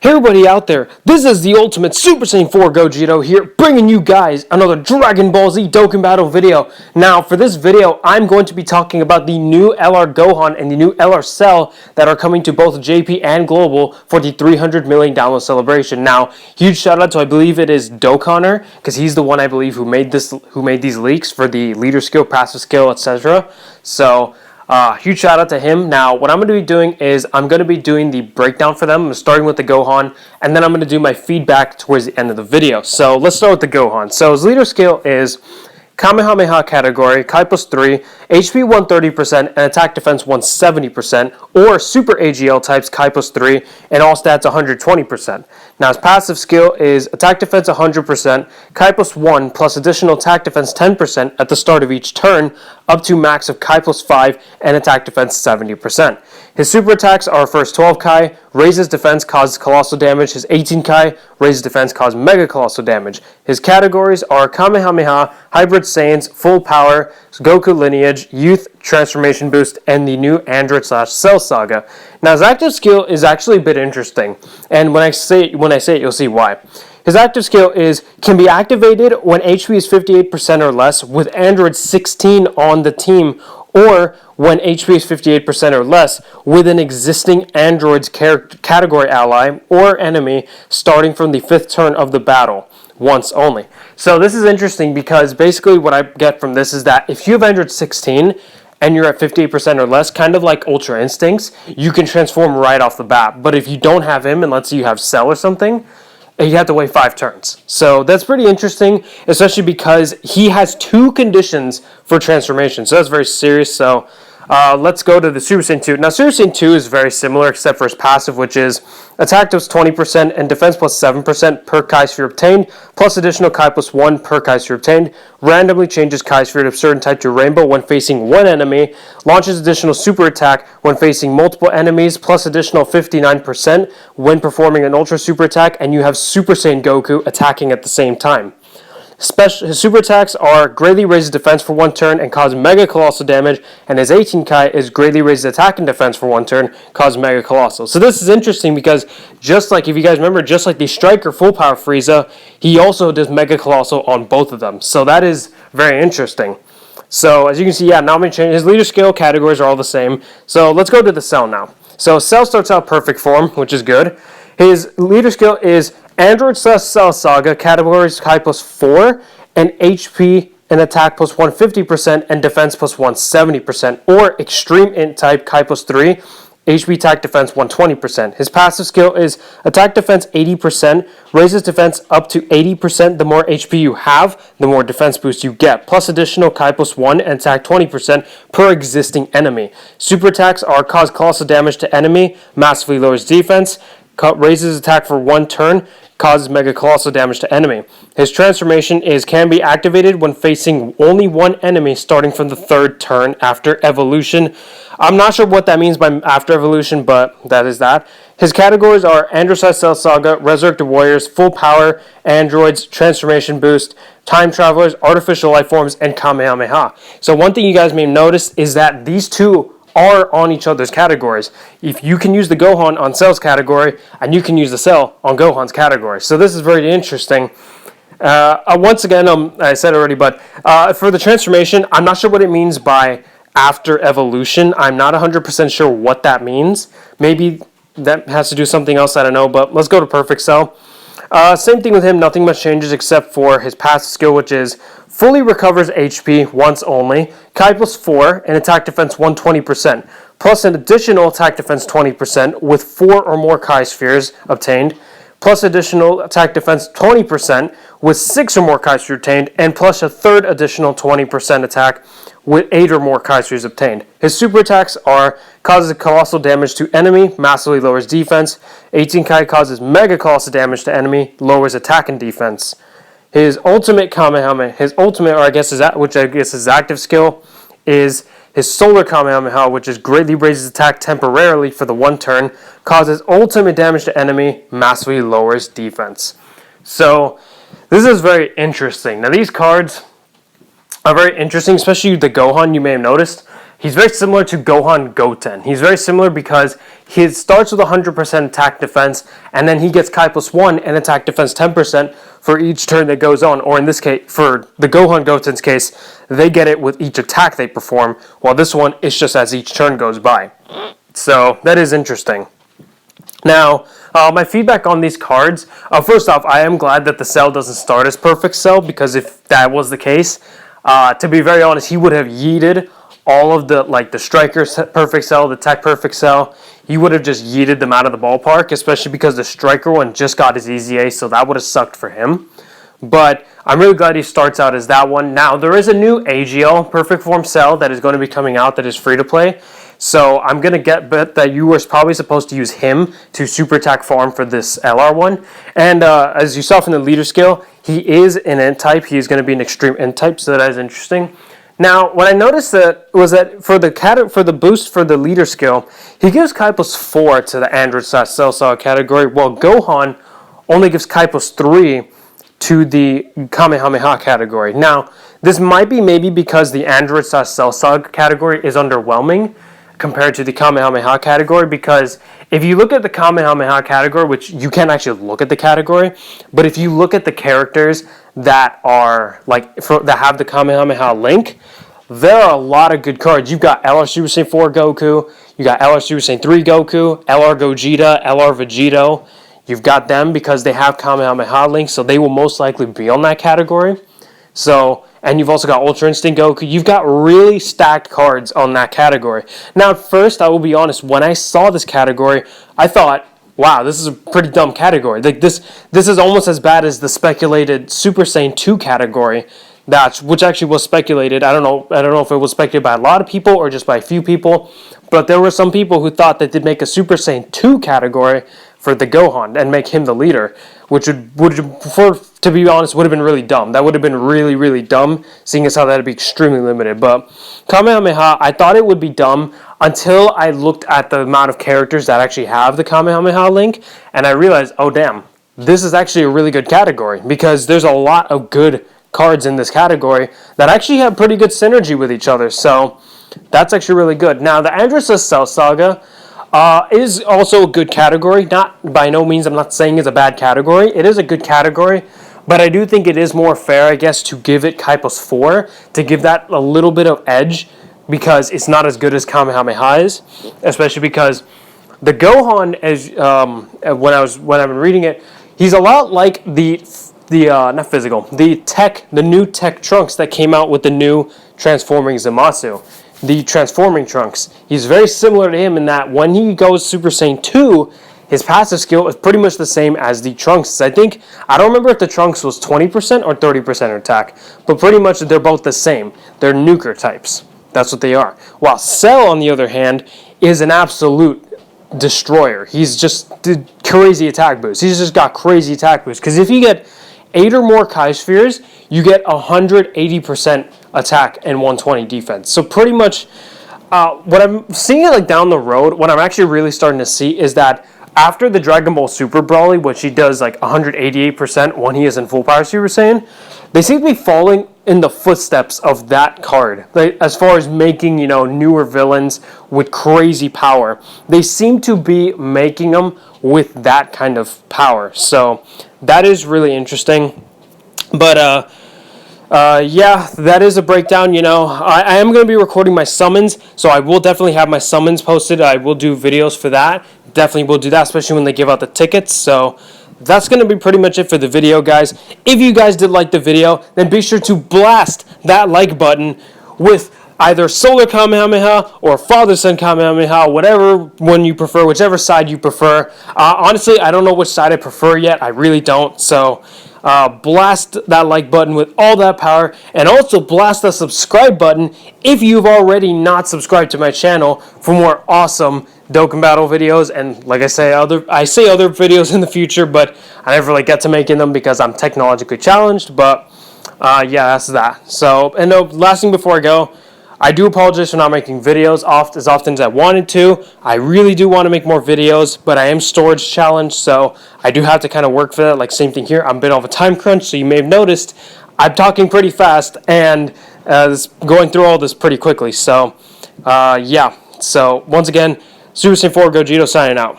Hey everybody out there, this is the Ultimate Super Saiyan 4 Gogeta here, bringing you guys another Dragon Ball Z Dokkan Battle video. Now, for this video, I'm going to be talking about the new LR Gohan and the new LR Cell that are coming to both JP and Global for the 300 million download celebration. Now, huge shout out to, I believe it is Dokkaner, because he's the one I believe who made these leaks for the leader skill, passive skill, etc. So, huge shout out to him. Now, what I'm going to be doing is I'm going to be doing the breakdown for them, starting with the Gohan, and then I'm going to do my feedback towards the end of the video. So let's start with the Gohan. So his leader skill is Kamehameha category, Kai plus 3, HP 130%, and attack defense 170%, or Super AGL types Kai plus 3, and all stats 120%. Now his passive skill is attack defense 100%, Kai plus 1, plus additional attack defense 10% at the start of each turn, up to max of Kai plus 5, and attack defense 70%. His super attacks are first 12 Kai, raises defense, causes colossal damage. His 18 Kai, raises defense, causes mega colossal damage. His categories are Kamehameha, Hybrid Saiyans, Full Power, Goku Lineage, Youth, Transformation Boost, and the new Android / Cell Saga. Now his active skill is actually a bit interesting, and when I say it, you'll see why. His active skill can be activated when HP is 58% or less with Android 16 on the team, or when HP is 58% or less with an existing Android's category ally or enemy starting from the 5th turn of the battle, once only. So this is interesting because basically what I get from this is that if you have Android 16 and you're at 58% or less, kind of like Ultra Instincts, you can transform right off the bat. But if you don't have him, and let's say you have Cell or something, you have to wait 5 turns. So that's pretty interesting, especially because he has 2 conditions for transformation. So that's very serious. So let's go to the Super Saiyan 2. Now, Super Saiyan 2 is very similar except for his passive, which is attack plus 20% and defense plus 7% per Kai Sphere obtained, plus additional Kai plus 1 per Kai Sphere obtained, randomly changes Kai Sphere of certain type to Rainbow when facing one enemy, launches additional super attack when facing multiple enemies, plus additional 59% when performing an Ultra Super attack, and you have Super Saiyan Goku attacking at the same time. His super attacks are greatly raises defense for 1 turn and cause mega colossal damage, and his 18 Kai is greatly raises attack and defense for 1 turn, cause mega colossal. So this is interesting because just like, if you guys remember, just like the Striker Full Power Frieza, he also does mega colossal on both of them. So that is very interesting. So as you can see, yeah, not many changes. His leader skill categories are all the same. So let's go to the Cell now. So Cell starts out perfect form, which is good. His leader skill is Android / Cell Saga, categories Kai plus 4, and HP and attack plus 150% and defense plus 170%, or Extreme Int type Kai plus 3, HP attack defense 120%. His passive skill is attack defense 80%, raises defense up to 80%. The more HP you have, the more defense boost you get, plus additional Kai plus 1 and attack 20% per existing enemy. Super attacks are cause colossal damage to enemy, massively lowers defense, raises attack for 1 turn, causes mega colossal damage to enemy. His transformation can be activated when facing only one enemy starting from the 3rd turn after evolution. I'm not sure what that means by after evolution, but that is that. His categories are Android / Cell Saga, Resurrected Warriors, Full Power, Androids, Transformation Boost, Time Travelers, Artificial Life Forms, and Kamehameha. So one thing you guys may have noticed is that these 2 are on each other's categories. If you can use the Gohan on Cell's category, and you can use the Cell on Gohan's category. So this is very interesting. Once again, I said already, but for the transformation, I'm not sure what it means by after evolution. I'm not 100% sure what that means. Maybe that has to do something else, I don't know, but let's go to Perfect Cell. Same thing with him, nothing much changes except for his passive skill, which is fully recovers HP once only, Kai plus 4, and attack defense 120%, plus an additional attack defense 20% with 4 or more Kai Spheres obtained, plus additional attack defense 20% with 6 or more Kai Spheres obtained, and plus a 3rd additional 20% attack with 8 or more Kai Spheres obtained. His super attacks are causes colossal damage to enemy, massively lowers defense. 18 Kai causes mega colossal damage to enemy, lowers attack and defense. His ultimate Kamehameha, which I guess is active skill, is his Solar Kamehameha, which is greatly raises attack temporarily for the 1 turn, causes ultimate damage to enemy, massively lowers defense. So this is very interesting. Now these cards are very interesting, especially the Gohan, you may have noticed. he's very similar to Gohan Goten. He's very similar because he starts with 100% attack defense, and then he gets Kai plus 1 and attack defense 10% for each turn that goes on. Or in this case, for the Gohan Goten's case, they get it with each attack they perform, while this one is just as each turn goes by. So that is interesting. Now, my feedback on these cards, first off, I am glad that the Cell doesn't start as Perfect Cell, because if that was the case, to be very honest, he would have yeeted all of the Striker Perfect Cell, the Tech Perfect Cell. He would have just yeeted them out of the ballpark, especially because the Striker one just got his EZA, so that would have sucked for him. But I'm really glad he starts out as that one. Now, there is a new AGL Perfect Form Cell that is going to be coming out that is free to play. So I'm going to bet that you were probably supposed to use him to super attack farm for this LR one. And as you saw from the leader skill, he is an Int type. He is going to be an extreme Int type, so that is interesting. Now, what I noticed was that for the boost for the leader skill, he gives Kai plus 4 to the Android/Cell Saga category, while Gohan only gives Kai plus 3 to the Kamehameha category. Now, this might be maybe because the Android/Cell Saga category is underwhelming compared to the Kamehameha category, because if you look at the Kamehameha category, which you can't actually look at the category, but if you look at the characters that are that have the Kamehameha link, there are a lot of good cards. You've got LR Super Saiyan 4 Goku, you got LR Super Saiyan 3 Goku, LR Gogeta, LR Vegito. You've got them because they have Kamehameha links, so they will most likely be on that category. So, and you've also got Ultra Instinct Goku. You've got really stacked cards on that category. Now, at first, I will be honest, when I saw this category, I thought, wow, this is a pretty dumb category. Like this is almost as bad as the speculated Super Saiyan 2 category, which actually was speculated. I don't know if it was speculated by a lot of people or just by a few people, but there were some people who thought that they'd make a Super Saiyan 2 category for the Gohan and make him the leader, which to be honest, would have been really dumb. That would have been really, really dumb, seeing as how that would be extremely limited. But Kamehameha, I thought it would be dumb until I looked at the amount of characters that actually have the Kamehameha link, and I realized, oh damn, this is actually a really good category, because there's a lot of good cards in this category that actually have pretty good synergy with each other. So that's actually really good. Now, the Android/Cell Saga is also a good category. Not by no means, I'm not saying it's a bad category. It is a good category, but I do think it is more fair, I guess, to give it Kai plus 4, to give that a little bit of edge, because it's not as good as Kamehameha is, especially because the Gohan, as when I've been reading it, he's a lot like the new tech Trunks that came out with the new transforming Zamasu. The transforming Trunks. He's very similar to him in that when he goes Super Saiyan 2, his passive skill is pretty much the same as the Trunks. I don't remember if the Trunks was 20% or 30% attack, but pretty much they're both the same. They're nuker types. That's what they are. While Cell, on the other hand, is an absolute destroyer. He's just crazy attack boost. He's just got crazy attack boost. Because if you get 8 or more Kai Spheres, you get 180% attack and 120 defense. So pretty much what I'm seeing down the road, what I'm actually really starting to see is that after the Dragon Ball Super Broly, which he does 188% when he is in full power Super Saiyan, they seem to be falling in the footsteps of that card. As far as making, newer villains with crazy power, they seem to be making them with that kind of power. So that is really interesting. But yeah, that is a breakdown. I am going to be recording my summons, so I will definitely have my summons posted. I will do videos for that. Definitely will do that, especially when they give out the tickets. So that's going to be pretty much it for the video, guys. If you guys did like the video, then be sure to blast that like button with either Solar Kamehameha or Father Son Kamehameha, whatever one you prefer, whichever side you prefer. Honestly, I don't know which side I prefer yet. I really don't. So blast that like button with all that power, and also blast the subscribe button if you've already not subscribed to my channel for more awesome Dokkan Battle videos. And like I say other videos in the future, but I never really get to making them because I'm technologically challenged. But yeah, that's that. So, and last thing before I go, I do apologize for not making videos as often as I wanted to. I really do want to make more videos, but I am storage challenged, so I do have to kind of work for that. Same thing here. I'm a bit of a time crunch, so you may have noticed I'm talking pretty fast and going through all this pretty quickly. So Yeah, so once again, Super Saiyan 4 Gogeta signing out.